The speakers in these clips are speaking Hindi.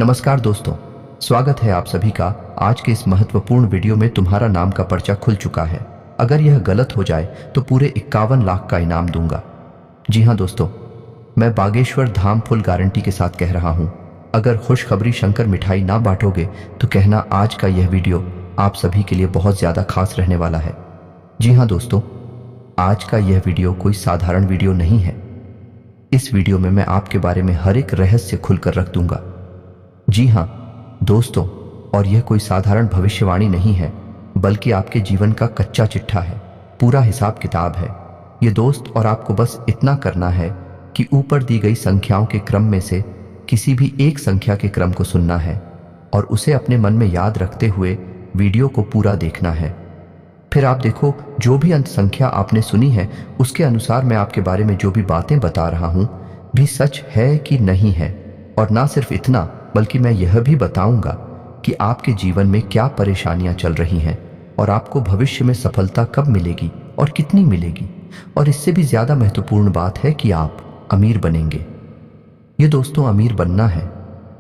नमस्कार दोस्तों, स्वागत है आप सभी का। आज के इस महत्वपूर्ण वीडियो में तुम्हारा नाम का पर्चा खुल चुका है। अगर यह गलत हो जाए तो पूरे 51 लाख का इनाम दूंगा। जी हाँ दोस्तों, मैं बागेश्वर धाम फुल गारंटी के साथ कह रहा हूँ। अगर खुशखबरी शंकर मिठाई ना बांटोगे तो कहना आज का यह वीडियो आप सभी के लिए बहुत ज़्यादा खास रहने वाला है। जी हाँ दोस्तों, आज का यह वीडियो कोई साधारण वीडियो नहीं है। इस वीडियो में मैं आपके बारे में हर एक रहस्य खुलकर रख दूंगा। जी हाँ दोस्तों, और यह कोई साधारण भविष्यवाणी नहीं है, बल्कि आपके जीवन का कच्चा चिट्ठा है, पूरा हिसाब किताब है ये दोस्त। और आपको बस इतना करना है कि ऊपर दी गई संख्याओं के क्रम में से किसी भी एक संख्या के क्रम को सुनना है और उसे अपने मन में याद रखते हुए वीडियो को पूरा देखना है। फिर आप देखो, जो भी अंत संख्या आपने सुनी है उसके अनुसार मैं आपके बारे में जो भी बातें बता रहा हूँ भी सच है कि नहीं है। और ना सिर्फ इतना, बल्कि मैं यह भी बताऊंगा कि आपके जीवन में क्या परेशानियां चल रही हैं और आपको भविष्य में सफलता कब मिलेगी और कितनी मिलेगी। और इससे भी ज्यादा महत्वपूर्ण बात है कि आप अमीर बनेंगे। ये दोस्तों, अमीर बनना है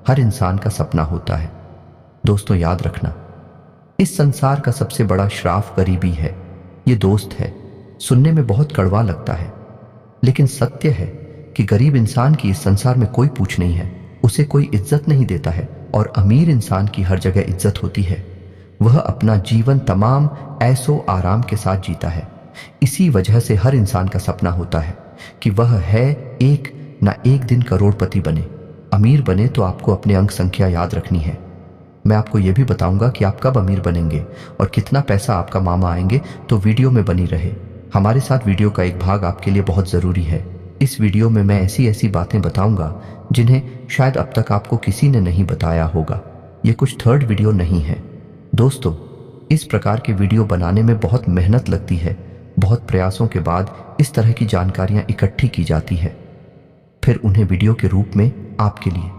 हर इंसान का सपना होता है। दोस्तों याद रखना, इस संसार का सबसे बड़ा श्राप गरीबी है। ये दोस्त है, सुनने में बहुत कड़वा लगता है, लेकिन सत्य है कि गरीब इंसान की इस संसार में कोई पूछ नहीं है, उसे कोई इज्जत नहीं देता है। और अमीर इंसान की हर जगह इज्जत होती है। वह अपना जीवन तमाम ऐशो आराम के साथ जीता है। इसी वजह से हर इंसान का सपना होता है कि वह है एक ना एक दिन करोड़पति बने। अमीर बने तो आपको अपने अंक संख्या याद रखनी है। मैं आपको यह भी बताऊंगा कि आप कब अमीर बनेंगे और कितना पैसा आपका मामा आएंगे। तो वीडियो में बनी रहे हमारे साथ। वीडियो का एक भाग आपके लिए बहुत ज़रूरी है। इस वीडियो में मैं ऐसी ऐसी बातें बताऊंगा जिन्हें शायद अब तक आपको किसी ने नहीं बताया होगा। ये कुछ थर्ड वीडियो नहीं है दोस्तों। इस प्रकार के वीडियो बनाने में बहुत मेहनत लगती है। बहुत प्रयासों के बाद इस तरह की जानकारियां इकट्ठी की जाती है, फिर उन्हें वीडियो के रूप में आपके लिए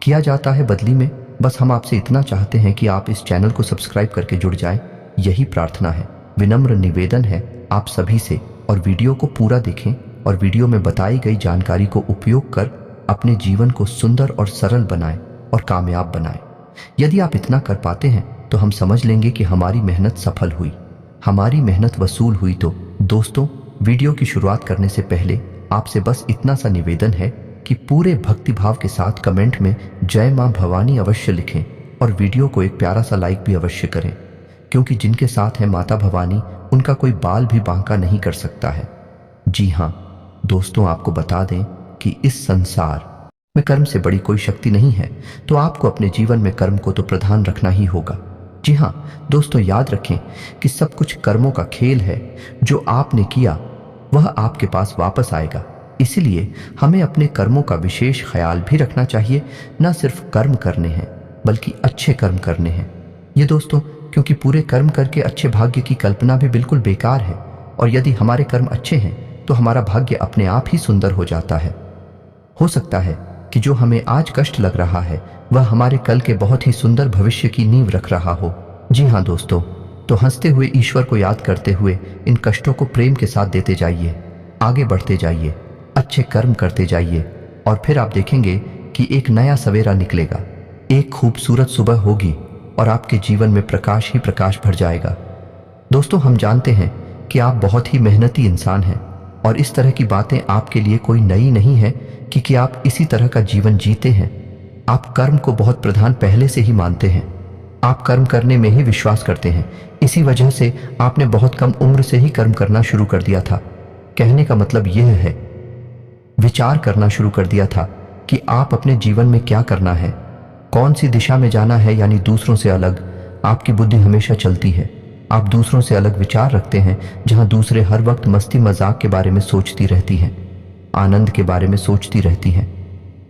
किया जाता है। बदली में बस हम आपसे इतना चाहते हैं कि आप इस चैनल को सब्सक्राइब करके जुड़ जाएं। यही प्रार्थना है, विनम्र निवेदन है आप सभी से। और वीडियो को पूरा देखें और वीडियो में बताई गई जानकारी को उपयोग कर अपने जीवन को सुंदर और सरल बनाएं और कामयाब बनाएं। यदि आप इतना कर पाते हैं तो हम समझ लेंगे कि हमारी मेहनत सफल हुई, हमारी मेहनत वसूल हुई। तो दोस्तों, वीडियो की शुरुआत करने से पहले आपसे बस इतना सा निवेदन है कि पूरे भक्तिभाव के साथ कमेंट में जय मां भवानी अवश्य लिखें और वीडियो को एक प्यारा सा लाइक भी अवश्य करें, क्योंकि जिनके साथ है माता भवानी उनका कोई बाल भी बांका नहीं कर सकता है। जी हाँ दोस्तों, आपको बता दें कि इस संसार में कर्म से बड़ी कोई शक्ति नहीं है, तो आपको अपने जीवन में कर्म को तो प्रधान रखना ही होगा। जी हाँ दोस्तों, याद रखें कि सब कुछ कर्मों का खेल है। जो आपने किया वह आपके पास वापस आएगा। इसलिए हमें अपने कर्मों का विशेष ख्याल भी रखना चाहिए। न सिर्फ कर्म करने हैं बल्कि अच्छे कर्म करने हैं। ये दोस्तों, क्योंकि पूरे कर्म करके अच्छे भाग्य की कल्पना भी बिल्कुल बेकार है। और यदि हमारे कर्म अच्छे हैं तो हमारा भाग्य अपने आप ही सुंदर हो जाता है। हो सकता है कि जो हमें आज कष्ट लग रहा है वह हमारे कल के बहुत ही सुंदर भविष्य की नींव रख रहा हो। जी हाँ दोस्तों, तो हंसते हुए ईश्वर को याद करते हुए इन कष्टों को प्रेम के साथ देते जाइए, आगे बढ़ते जाइए, अच्छे कर्म करते जाइए। और फिर आप देखेंगे कि एक नया सवेरा निकलेगा, एक खूबसूरत सुबह होगी और आपके जीवन में प्रकाश ही प्रकाश भर जाएगा। दोस्तों, हम जानते हैं कि आप बहुत ही मेहनती इंसान हैं और इस तरह की बातें आपके लिए कोई नई नहीं है, क्योंकि आप इसी तरह का जीवन जीते हैं। आप कर्म को बहुत प्रधान पहले से ही मानते हैं। आप कर्म करने में ही विश्वास करते हैं। इसी वजह से आपने बहुत कम उम्र से ही कर्म करना शुरू कर दिया था। कहने का मतलब यह है, विचार करना शुरू कर दिया था कि आप अपने जीवन में क्या करना है, कौन सी दिशा में जाना है। यानी दूसरों से अलग आपकी बुद्धि हमेशा चलती है। आप दूसरों से अलग विचार रखते हैं, जहां दूसरे हर वक्त मस्ती मजाक के बारे में सोचती रहती हैं, आनंद के बारे में सोचती रहती हैं।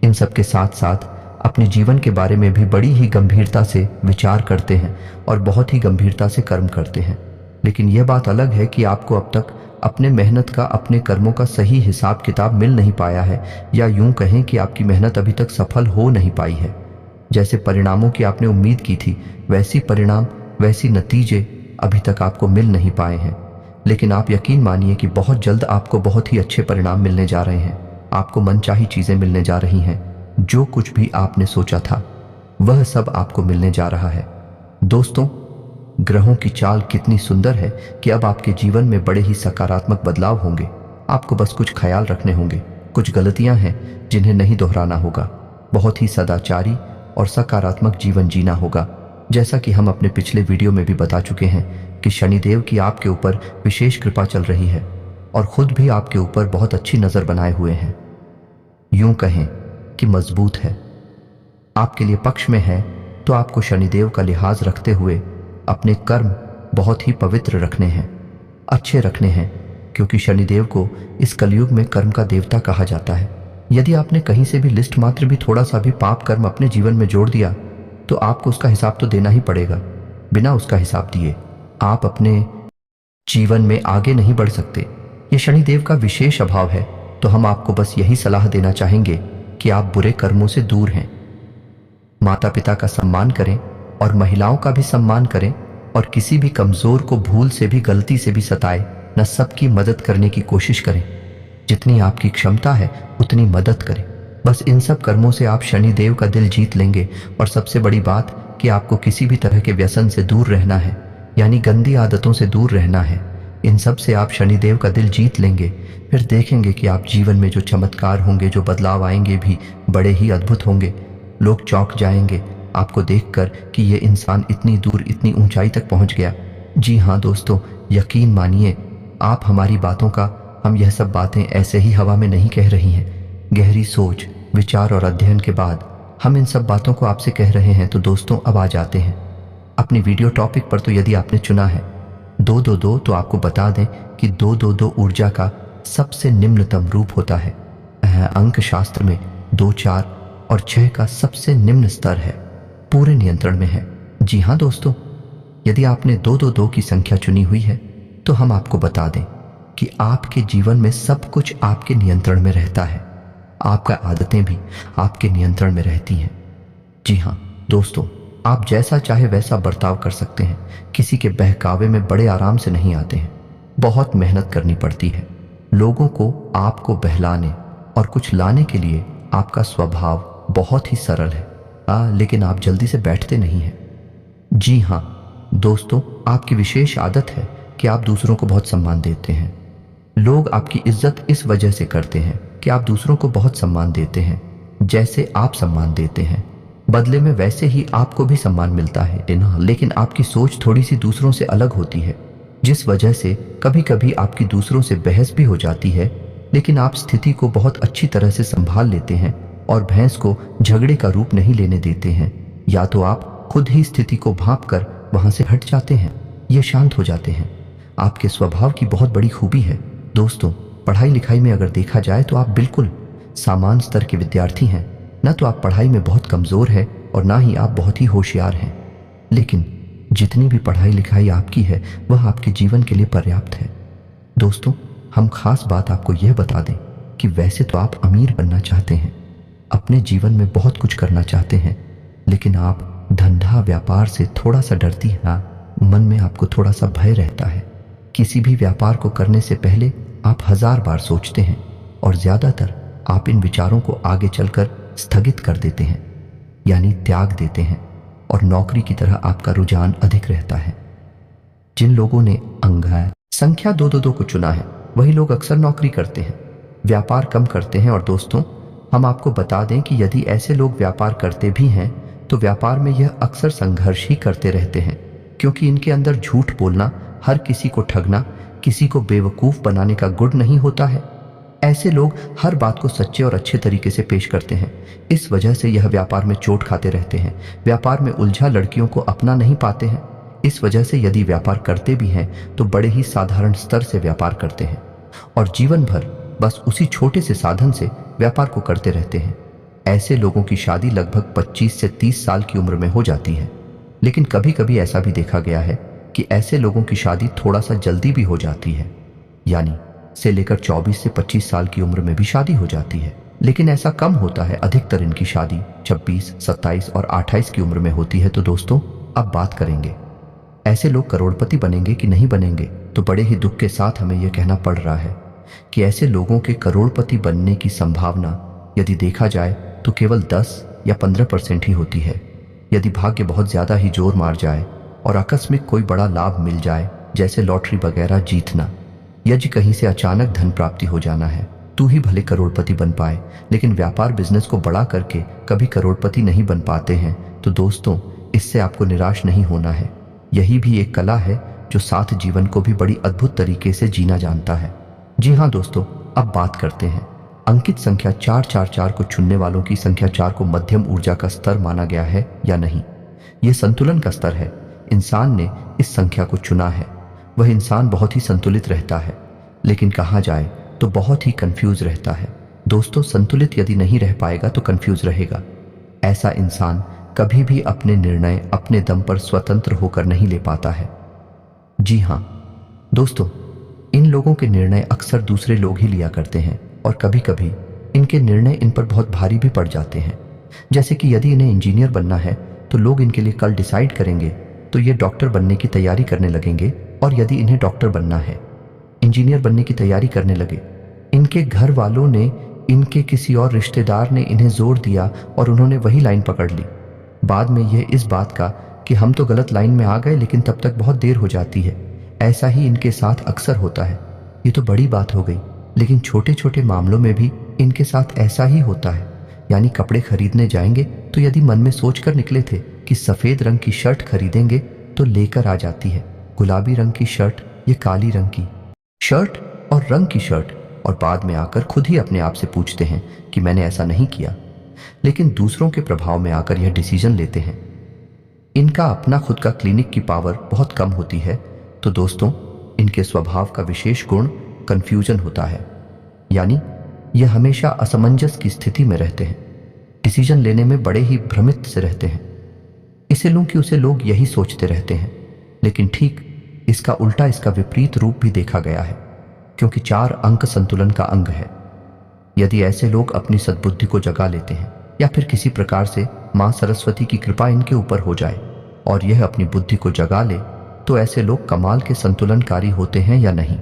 इन सब के साथ साथ अपने जीवन के बारे में भी बड़ी ही गंभीरता से विचार करते हैं और बहुत ही गंभीरता से कर्म करते हैं। लेकिन यह बात अलग है कि आपको अब तक अपने मेहनत का, अपने कर्मों का सही हिसाब किताब मिल नहीं पाया है, या यूं कहें कि आपकी मेहनत अभी तक सफल हो नहीं पाई है। जैसे परिणामों की आपने उम्मीद की थी, वैसी परिणाम, वैसी नतीजे अभी तक आपको मिल नहीं पाए हैं। लेकिन आप यकीन मानिए कि बहुत जल्द आपको बहुत ही अच्छे परिणाम मिलने जा रहे हैं। आपको मनचाही चीजें मिलने जा रही हैं। जो कुछ भी आपने सोचा था वह सब आपको मिलने जा रहा है। दोस्तों, ग्रहों की चाल कितनी सुंदर है कि अब आपके जीवन में बड़े ही सकारात्मक बदलाव होंगे। आपको बस कुछ ख्याल रखने होंगे, कुछ गलतियां हैं जिन्हें नहीं दोहराना होगा। बहुत ही सदाचारी और सकारात्मक जीवन जीना होगा। जैसा कि हम अपने पिछले वीडियो में भी बता चुके हैं कि शनिदेव की आपके ऊपर विशेष कृपा चल रही है और खुद भी आपके ऊपर बहुत अच्छी नजर बनाए हुए हैं। यूं कहें कि मजबूत है, आपके लिए पक्ष में है। तो आपको शनिदेव का लिहाज रखते हुए अपने कर्म बहुत ही पवित्र रखने हैं, अच्छे रखने हैं, क्योंकि शनिदेव को इस कलयुग में कर्म का देवता कहा जाता है। यदि आपने कहीं से भी लिस्ट मात्र भी थोड़ा सा भी पाप कर्म अपने जीवन में जोड़ दिया तो आपको उसका हिसाब तो देना ही पड़ेगा। बिना उसका हिसाब दिए आप अपने जीवन में आगे नहीं बढ़ सकते। ये शनिदेव का विशेष अभाव है। तो हम आपको बस यही सलाह देना चाहेंगे कि आप बुरे कर्मों से दूर हैं। माता पिता का सम्मान करें और महिलाओं का भी सम्मान करें और किसी भी कमजोर को भूल से भी गलती से भी सताए न, सबकी मदद करने की कोशिश करें। जितनी आपकी क्षमता है उतनी मदद करें। बस इन सब कर्मों से आप शनिदेव का दिल जीत लेंगे। और सबसे बड़ी बात कि आपको किसी भी तरह के व्यसन से दूर रहना है, यानी गंदी आदतों से दूर रहना है। इन सब से आप शनिदेव का दिल जीत लेंगे। फिर देखेंगे कि आप जीवन में जो चमत्कार होंगे, जो बदलाव आएंगे भी बड़े ही अद्भुत होंगे। लोग चौंक जाएंगे आपको देखकर कि ये इंसान इतनी दूर, इतनी ऊंचाई तक पहुंच गया। जी हाँ दोस्तों, यकीन मानिए आप हमारी बातों का, हम यह सब बातें ऐसे ही हवा में नहीं कह रही हैं। गहरी सोच, विचार और अध्ययन के बाद हम इन सब बातों को आपसे कह रहे हैं। तो दोस्तों, अब आ जाते हैं अपनी वीडियो टॉपिक पर। तो यदि आपने चुना है 222, तो आपको बता दें कि 222 ऊर्जा का सबसे निम्नतम रूप होता है। अंक शास्त्र में 2, 4 और 6 का सबसे निम्न स्तर है, पूरे नियंत्रण में है। जी हाँ दोस्तों, यदि आपने 222 की संख्या चुनी हुई है तो हम आपको बता दें कि आपके जीवन में सब कुछ आपके नियंत्रण में रहता है। आपका आदतें भी आपके नियंत्रण में रहती हैं। जी हाँ दोस्तों, आप जैसा चाहे वैसा बर्ताव कर सकते हैं। किसी के बहकावे में बड़े आराम से नहीं आते हैं, बहुत मेहनत करनी पड़ती है। लोगों को आपको बहलाने और कुछ लाने के लिए आपका स्वभाव बहुत ही सरल है, लेकिन आप जल्दी से बैठते नहीं हैं। जी हाँ दोस्तों, आपकी विशेष आदत है कि आप दूसरों को बहुत सम्मान देते हैं। लोग आपकी इज्जत इस वजह से करते हैं कि आप दूसरों को बहुत सम्मान देते हैं। जैसे आप सम्मान देते हैं, बदले में वैसे ही आपको भी सम्मान मिलता है। लेकिन आपकी सोच थोड़ी सी दूसरों से अलग होती है, जिस वजह से कभी कभी आपकी दूसरों से बहस भी हो जाती है। लेकिन आप स्थिति को बहुत अच्छी तरह से संभाल लेते हैं और भैंस को झगड़े का रूप नहीं लेने देते हैं। या तो आप खुद ही स्थिति को भांप कर वहां से हट जाते हैं, ये शांत हो जाते हैं। आपके स्वभाव की बहुत बड़ी खूबी है दोस्तों। पढ़ाई लिखाई में अगर देखा जाए तो आप बिल्कुल सामान्य स्तर के विद्यार्थी हैं। न तो आप पढ़ाई में बहुत कमजोर हैं और ना ही आप बहुत ही होशियार हैं। लेकिन जितनी भी पढ़ाई लिखाई आपकी है वह आपके जीवन के लिए पर्याप्त है। दोस्तों, हम खास बात आपको यह बता दें कि वैसे तो आप अमीर बनना चाहते हैं, अपने जीवन में बहुत कुछ करना चाहते हैं, लेकिन आप धंधा व्यापार से थोड़ा सा डरती हैं। मन में आपको थोड़ा सा भय रहता है। किसी भी व्यापार को करने से पहले आप 1000 बार सोचते हैं और ज्यादातर आप इन विचारों को आगे चलकर स्थगित कर देते हैं, यानी त्याग देते हैं। और नौकरी की तरह आपका रुझान अधिक रहता है। जिन लोगों ने अंक संख्या 222 को चुना है वही लोग अक्सर नौकरी करते हैं, व्यापार कम करते हैं। और दोस्तों, हम आपको बता दें कि यदि ऐसे लोग व्यापार करते भी हैं तो व्यापार में यह अक्सर संघर्ष ही करते रहते हैं, क्योंकि इनके अंदर झूठ बोलना, हर किसी को ठगना, किसी को बेवकूफ बनाने का गुण नहीं होता है। ऐसे लोग हर बात को सच्चे और अच्छे तरीके से पेश करते हैं। इस वजह से यह व्यापार में चोट खाते रहते हैं। व्यापार में उलझा लड़कियों को अपना नहीं पाते हैं। इस वजह से यदि व्यापार करते भी हैं तो बड़े ही साधारण स्तर से व्यापार करते हैं और जीवन भर बस उसी छोटे से साधन से व्यापार को करते रहते हैं। ऐसे लोगों की शादी लगभग 25 से 30 साल की उम्र में हो जाती है। लेकिन कभी कभी ऐसा भी देखा गया है कि ऐसे लोगों की शादी थोड़ा सा जल्दी भी हो जाती है, यानी से लेकर 24 से 25 साल की उम्र में भी शादी हो जाती है। लेकिन ऐसा कम होता है, अधिकतर इनकी शादी 26, 27 और 28 की उम्र में होती है। तो दोस्तों, अब बात करेंगे ऐसे लोग करोड़पति बनेंगे कि नहीं बनेंगे। तो बड़े ही दुख के साथ हमें यह कहना पड़ रहा है कि ऐसे लोगों के करोड़पति बनने की संभावना यदि देखा जाए तो केवल 10 या 15% ही होती है। यदि भाग्य बहुत ज्यादा ही जोर मार जाए और आकस्मिक कोई बड़ा लाभ मिल जाए, जैसे लॉटरी वगैरह जीतना, यदि कहीं से अचानक धन प्राप्ति हो जाना है, तू ही भले करोड़पति बन पाए, लेकिन व्यापार बिजनेस को बड़ा करके कभी करोड़पति नहीं बन पाते हैं, तो दोस्तों इससे आपको निराश नहीं होना है। यही भी एक कला है जो साथ जीवन को भी बड़ी अद्भुत तरीके से जीना जानता है। जी हाँ दोस्तों, अब बात करते हैं अंकित संख्या 444 को चुनने वालों की। संख्या 4 को मध्यम ऊर्जा का स्तर माना गया है या नहीं? यह संतुलन का स्तर है। इंसान ने इस संख्या को चुना है। वह इंसान बहुत ही संतुलित रहता है, लेकिन कहा जाए तो बहुत ही कंफ्यूज रहता है। दोस्तों, संतुलित यदि नहीं रह पाएगा तो कंफ्यूज रहेगा। ऐसा इंसान कभी भी अपने निर्णय अपने दम पर स्वतंत्र होकर नहीं ले पाता है। जी हाँ दोस्तों, इन लोगों के निर्णय अक्सर दूसरे लोग ही लिया करते हैं और कभी कभी इनके निर्णय इन पर बहुत भारी भी पड़ जाते हैं। जैसे कि यदि इन्हें इंजीनियर बनना है तो लोग इनके लिए कल डिसाइड करेंगे तो ये डॉक्टर बनने की तैयारी करने लगेंगे, और यदि इन्हें डॉक्टर बनना है, इंजीनियर बनने की तैयारी करने लगे। इनके घर वालों ने, इनके किसी और रिश्तेदार ने इन्हें जोर दिया और उन्होंने वही लाइन पकड़ ली। बाद में यह इस बात का कि हम तो गलत लाइन में आ गए, लेकिन तब तक बहुत देर हो जाती है। ऐसा ही इनके साथ अक्सर होता है। ये तो बड़ी बात हो गई, लेकिन छोटे छोटे मामलों में भी इनके साथ ऐसा ही होता है। यानी कपड़े खरीदने जाएंगे तो यदि मन में सोचकर निकले थे कि सफेद रंग की शर्ट खरीदेंगे तो लेकर आ जाती है गुलाबी रंग की शर्ट, ये काली रंग की शर्ट और रंग की शर्ट, और बाद में आकर खुद ही अपने आप से पूछते हैं कि मैंने ऐसा नहीं किया, लेकिन दूसरों के प्रभाव में आकर यह डिसीजन लेते हैं। इनका अपना खुद का क्लिनिक की पावर बहुत कम होती है। तो दोस्तों, इनके स्वभाव का विशेष गुण कंफ्यूजन होता है। यानी यह हमेशा असमंजस की स्थिति में रहते हैं, डिसीजन लेने में बड़े ही भ्रमित से रहते हैं। इसे लूं कि उसे लोग यही सोचते रहते हैं, लेकिन ठीक इसका उल्टा, इसका विपरीत रूप भी देखा गया है, क्योंकि 4 अंक संतुलन का अंग है। यदि ऐसे लोग अपनी सद्बुद्धि को जगा लेते हैं या फिर किसी प्रकार से मां सरस्वती की कृपा इनके ऊपर हो जाए और यह अपनी बुद्धि को जगा ले, तो ऐसे लोग कमाल के संतुलनकारी होते हैं या नहीं?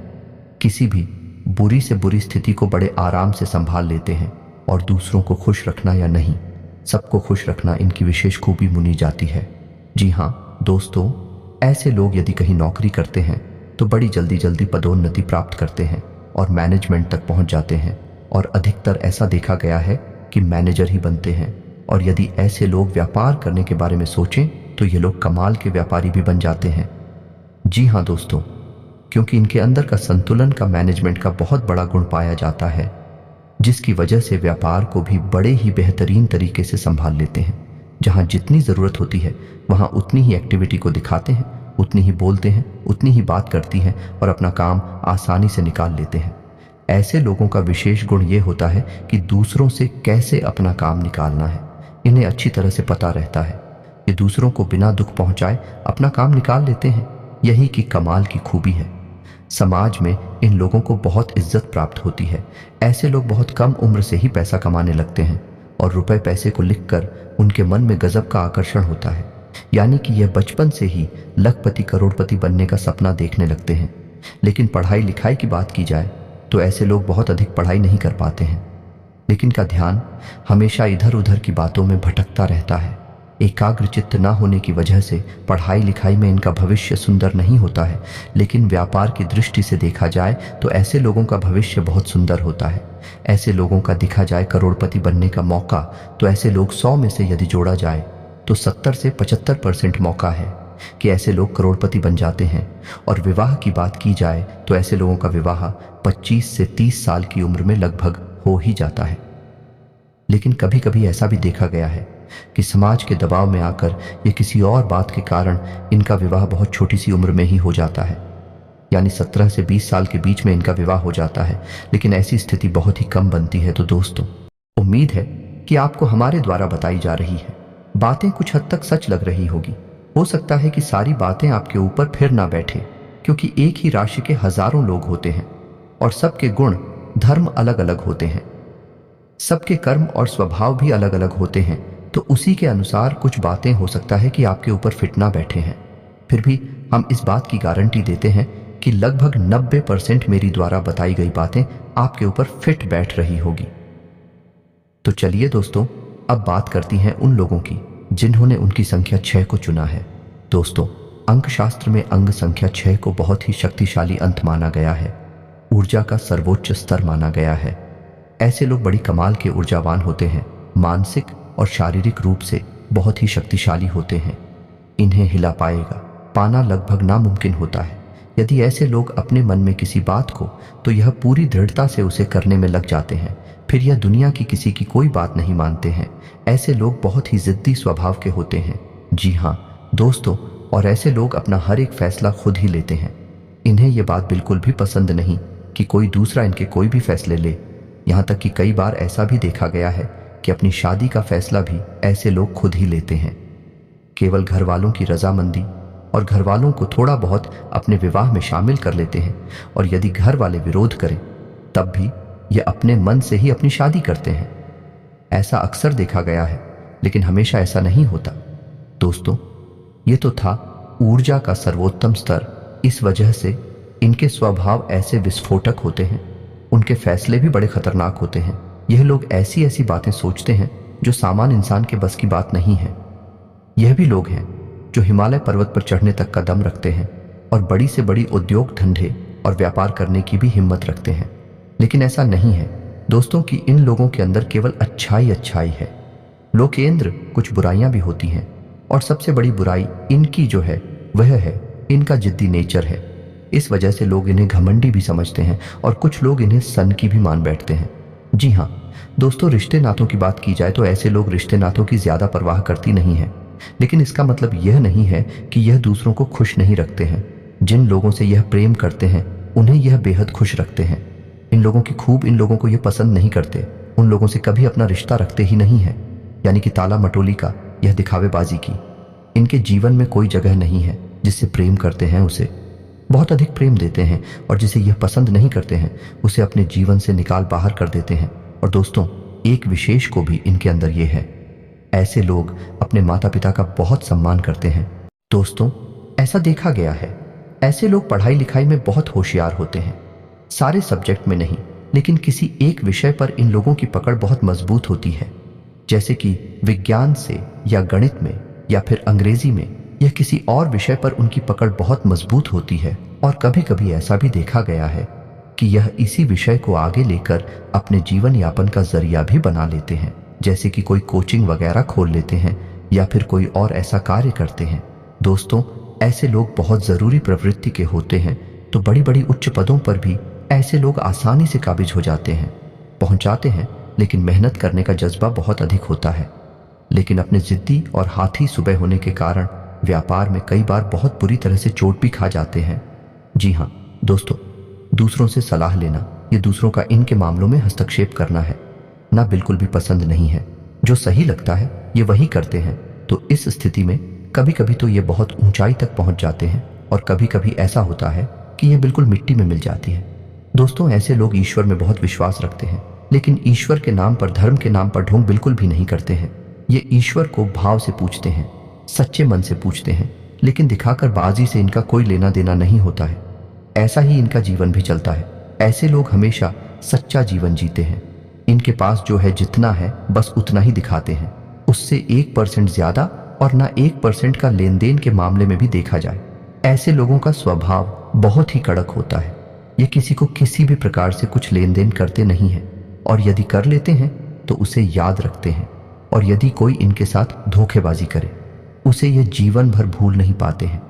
किसी भी बुरी से बुरी स्थिति को बड़े आराम से संभाल लेते हैं, और दूसरों को खुश रखना या नहीं, सबको खुश रखना इनकी विशेष खूबी मुनी जाती है। जी हाँ दोस्तों, ऐसे लोग यदि कहीं नौकरी करते हैं तो बड़ी जल्दी जल्दी पदोन्नति प्राप्त करते हैं और मैनेजमेंट तक पहुंच जाते हैं, और अधिकतर ऐसा देखा गया है कि मैनेजर ही बनते हैं। और यदि ऐसे लोग व्यापार करने के बारे में सोचें तो ये लोग कमाल के व्यापारी भी बन जाते हैं। जी हाँ दोस्तों, क्योंकि इनके अंदर का संतुलन का मैनेजमेंट का बहुत बड़ा गुण पाया जाता है, जिसकी वजह से व्यापार को भी बड़े ही बेहतरीन तरीके से संभाल लेते हैं। जहां जितनी ज़रूरत होती है वहां उतनी ही एक्टिविटी को दिखाते हैं, उतनी ही बोलते हैं, उतनी ही बात करती हैं और अपना काम आसानी से निकाल लेते हैं। ऐसे लोगों का विशेष गुण ये होता है कि दूसरों से कैसे अपना काम निकालना है इन्हें अच्छी तरह से पता रहता है। ये दूसरों को बिना दुख पहुंचाए अपना काम निकाल लेते हैं। यही की कमाल की खूबी है। समाज में इन लोगों को बहुत इज्जत प्राप्त होती है। ऐसे लोग बहुत कम उम्र से ही पैसा कमाने लगते हैं और रुपए पैसे को लिखकर उनके मन में गजब का आकर्षण होता है। यानी कि यह बचपन से ही लखपति करोड़पति बनने का सपना देखने लगते हैं। लेकिन पढ़ाई लिखाई की बात की जाए तो ऐसे लोग बहुत अधिक पढ़ाई नहीं कर पाते हैं, लेकिन का ध्यान हमेशा इधर उधर की बातों में भटकता रहता है। एकाग्रचित्त न होने की वजह से पढ़ाई लिखाई में इनका भविष्य सुंदर नहीं होता है, लेकिन व्यापार की दृष्टि से देखा जाए तो ऐसे लोगों का भविष्य बहुत सुंदर होता है। ऐसे लोगों का दिखा जाए करोड़पति बनने का मौका, तो ऐसे लोग 100 में से यदि जोड़ा जाए तो 70 से 75% मौका है कि ऐसे लोग करोड़पति बन जाते हैं। और विवाह की बात की जाए तो ऐसे लोगों का विवाह 25 से 30 साल की उम्र में लगभग हो ही जाता है। लेकिन कभी कभी ऐसा भी देखा गया है कि समाज के दबाव में आकर या किसी और बात के कारण इनका विवाह बहुत छोटी सी उम्र में ही हो जाता है, यानी 17 से 20 साल के बीच में इनका विवाह हो जाता है। लेकिन ऐसी स्थिति बहुत ही कम बनती है। तो दोस्तों, उम्मीद है कि आपको हमारे द्वारा बताई जा रही है बातें कुछ हद तक सच लग रही होगी। हो सकता है कि सारी बातें आपके ऊपर फिर ना बैठे, क्योंकि एक ही राशि के हजारों लोग होते हैं और सबके गुण धर्म अलग अलग होते हैं, सबके कर्म और स्वभाव भी अलग अलग होते हैं। तो उसी के अनुसार कुछ बातें हो सकता है कि आपके ऊपर फिट ना बैठे हैं। फिर भी हम इस बात की गारंटी देते हैं कि लगभग 90% मेरी द्वारा बताई गई बातें आपके ऊपर फिट बैठ रही होगी। तो चलिए दोस्तों, अब बात करती हैं उन लोगों की जिन्होंने उनकी संख्या 6 को चुना है। दोस्तों, अंक शास्त्र में अंग संख्या 6 को बहुत ही शक्तिशाली अंक माना गया है, ऊर्जा का सर्वोच्च स्तर माना गया है। ऐसे लोग बड़ी कमाल के ऊर्जावान होते हैं, मानसिक और शारीरिक रूप से बहुत ही शक्तिशाली होते हैं। इन्हें हिला पाना लगभग नामुमकिन होता है। यदि ऐसे लोग अपने मन में किसी बात को तो यह पूरी दृढ़ता से उसे करने में लग जाते हैं, फिर यह दुनिया की किसी की कोई बात नहीं मानते हैं। ऐसे लोग बहुत ही जिद्दी स्वभाव के होते हैं। जी हाँ दोस्तों, और ऐसे लोग अपना हर एक फैसला खुद ही लेते हैं। इन्हें यह बात बिल्कुल भी पसंद नहीं कि कोई दूसरा इनके कोई भी फैसले ले। यहाँ तक कि कई बार ऐसा भी देखा गया है कि अपनी शादी का फैसला भी ऐसे लोग खुद ही लेते हैं। केवल घर वालों की रजामंदी और घर वालों को थोड़ा बहुत अपने विवाह में शामिल कर लेते हैं, और यदि घर वाले विरोध करें तब भी ये अपने मन से ही अपनी शादी करते हैं। ऐसा अक्सर देखा गया है, लेकिन हमेशा ऐसा नहीं होता। दोस्तों, ये तो था ऊर्जा का सर्वोत्तम स्तर। इस वजह से इनके स्वभाव ऐसे विस्फोटक होते हैं, उनके फैसले भी बड़े खतरनाक होते हैं। यह लोग ऐसी ऐसी बातें सोचते हैं जो सामान्य इंसान के बस की बात नहीं है। यह भी लोग हैं जो हिमालय पर्वत पर चढ़ने तक का दम रखते हैं और बड़ी से बड़ी उद्योग धंधे और व्यापार करने की भी हिम्मत रखते हैं। लेकिन ऐसा नहीं है दोस्तों कि इन लोगों के अंदर केवल अच्छाई है। लोकेंद्र कुछ बुराइयां भी होती हैं, और सबसे बड़ी बुराई इनकी जो है वह है इनका जिद्दी नेचर है। इस वजह से लोग इन्हें घमंडी भी समझते हैं और कुछ लोग इन्हें सन की भी मान बैठते हैं। जी हाँ दोस्तों, रिश्ते नातों की बात की जाए तो ऐसे लोग रिश्ते नातों की ज्यादा परवाह करती नहीं है, लेकिन इसका मतलब यह नहीं है कि यह दूसरों को खुश नहीं रखते हैं। जिन लोगों से यह प्रेम करते हैं उन्हें यह बेहद खुश रखते हैं। इन लोगों की खूब इन लोगों को यह पसंद नहीं करते, उन लोगों से कभी अपना रिश्ता रखते ही नहीं है, यानी कि ताला मटोली का, यह दिखावेबाजी की। इनके जीवन में कोई जगह नहीं है। जिससे प्रेम करते हैं उसे बहुत अधिक प्रेम देते हैं, और जिसे यह पसंद नहीं करते हैं उसे अपने जीवन से निकाल बाहर कर देते हैं। और दोस्तों, एक विशेष को भी इनके अंदर यह है, ऐसे लोग अपने माता पिता का बहुत सम्मान करते हैं। दोस्तों, ऐसा देखा गया है, ऐसे लोग पढ़ाई लिखाई में बहुत होशियार होते हैं, सारे सब्जेक्ट में नहीं, लेकिन किसी एक विषय पर इन लोगों की पकड़ बहुत मजबूत होती है। जैसे कि विज्ञान से या गणित में या फिर अंग्रेजी में या किसी और विषय पर उनकी पकड़ बहुत मजबूत होती है। और कभी कभी ऐसा भी देखा गया है कि यह इसी विषय को आगे लेकर अपने जीवन यापन का जरिया भी बना लेते हैं। जैसे कि कोई कोचिंग वगैरह खोल लेते हैं या फिर कोई और ऐसा कार्य करते हैं। दोस्तों, ऐसे लोग बहुत ज़रूरी प्रवृत्ति के होते हैं, तो बड़ी बड़ी उच्च पदों पर भी ऐसे लोग आसानी से काबिज हो जाते हैं, पहुंचाते हैं, लेकिन मेहनत करने का जज्बा बहुत अधिक होता है। लेकिन अपने जिद्दी और हाथी सुबह होने के कारण व्यापार में कई बार बहुत बुरी तरह से चोट भी खा जाते हैं। जी हाँ दोस्तों, दूसरों से सलाह लेना, ये दूसरों का इनके मामलों में हस्तक्षेप करना है ना, बिल्कुल भी पसंद नहीं है। जो सही लगता है ये वही करते हैं। तो इस स्थिति में कभी कभी तो ये बहुत ऊंचाई तक पहुंच जाते हैं, और कभी कभी ऐसा होता है कि ये बिल्कुल मिट्टी में मिल जाती है। दोस्तों, ऐसे लोग ईश्वर में बहुत विश्वास रखते हैं, लेकिन ईश्वर के नाम पर, धर्म के नाम पर ढोंग बिल्कुल भी नहीं करते हैं। ये ईश्वर को भाव से पूछते हैं, सच्चे मन से पूछते हैं, लेकिन दिखाकर बाजी से इनका कोई लेना देना नहीं होता है। ऐसा ही इनका जीवन भी चलता है। ऐसे लोग हमेशा सच्चा जीवन जीते हैं। इनके पास जो है जितना है बस उतना ही दिखाते हैं, उससे 1% ज्यादा और ना 1% का लेन देन के मामले में भी देखा जाए। ऐसे लोगों का स्वभाव बहुत ही कड़क होता है। ये किसी को किसी भी प्रकार से कुछ लेन देन करते नहीं हैं, और यदि कर लेते हैं तो उसे याद रखते हैं, और यदि कोई इनके साथ धोखेबाजी करे उसे ये जीवन भर भूल नहीं पाते हैं।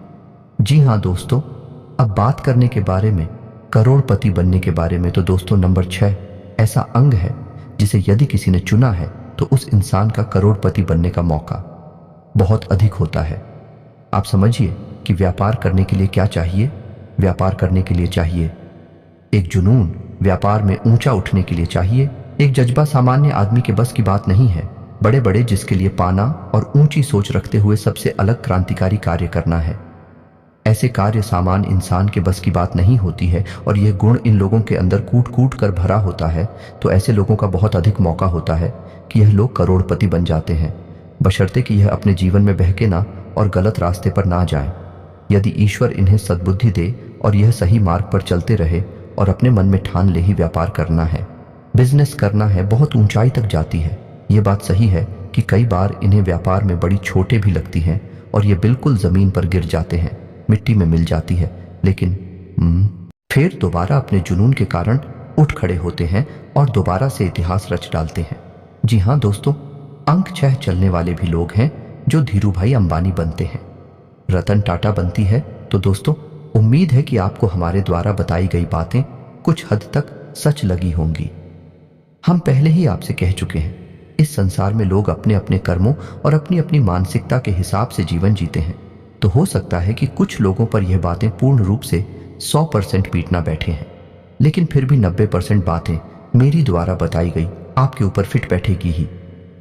जी हाँ दोस्तों, अब बात करने के बारे में, करोड़पति बनने के बारे में, तो दोस्तों नंबर 6 ऐसा अंग है जिसे यदि किसी ने चुना है तो उस इंसान का करोड़पति बनने का मौका बहुत अधिक होता है। आप समझिए कि व्यापार करने के लिए क्या चाहिए। व्यापार करने के लिए चाहिए एक जुनून, व्यापार में ऊंचा उठने के लिए चाहिए एक जज्बा। सामान्य आदमी के बस की बात नहीं है, बड़े बड़े जिसके लिए पाना और ऊंची सोच रखते हुए सबसे अलग क्रांतिकारी कार्य करना है। ऐसे कार्य सामान्य इंसान के बस की बात नहीं होती है, और यह गुण इन लोगों के अंदर कूट कूट कर भरा होता है। तो ऐसे लोगों का बहुत अधिक मौका होता है कि यह लोग करोड़पति बन जाते हैं, बशर्ते कि यह अपने जीवन में बहके ना और गलत रास्ते पर ना जाएं। यदि ईश्वर इन्हें सद्बुद्धि दे और यह सही मार्ग पर चलते रहे और अपने मन में ठान ले ही व्यापार करना है, बिजनेस करना है, बहुत ऊंचाई तक जाती है। ये बात सही है कि कई बार इन्हें व्यापार में बड़ी छोटे भी लगती हैं और ये बिल्कुल जमीन पर गिर जाते हैं, मिट्टी में मिल जाती है, लेकिन फिर दोबारा अपने जुनून के कारण उठ खड़े होते हैं और दोबारा से इतिहास रच डालते हैं। जी हाँ दोस्तों, अंक 6 चलने वाले भी लोग हैं जो धीरूभाई अंबानी बनते हैं, रतन टाटा बनती है। तो दोस्तों, उम्मीद है कि आपको हमारे द्वारा बताई गई बातें कुछ हद तक सच लगी होंगी। हम पहले ही आपसे कह चुके हैं, इस संसार में लोग अपने अपने कर्मों और अपनी अपनी मानसिकता के हिसाब से जीवन जीते हैं। तो हो सकता है कि कुछ लोगों पर यह बातें पूर्ण रूप से 100% पीट ना बैठे हैं, लेकिन फिर भी 90% बातें मेरी द्वारा बताई गई आपके ऊपर फिट बैठेगी ही।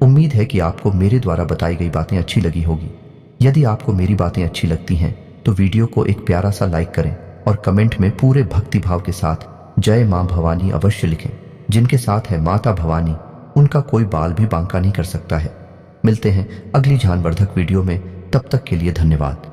उम्मीद है कि आपको मेरे द्वारा बताई गई बातें अच्छी लगी होगी। यदि आपको मेरी बातें अच्छी लगती हैं तो वीडियो को एक प्यारा सा लाइक करें और कमेंट में पूरे भक्ति भाव के साथ जय मां भवानी अवश्य लिखें। जिनके साथ है माता भवानी, उनका कोई बाल भी बांका नहीं कर सकता है। मिलते हैं अगली ज्ञानवर्धक वीडियो में, तब तक के लिए धन्यवाद।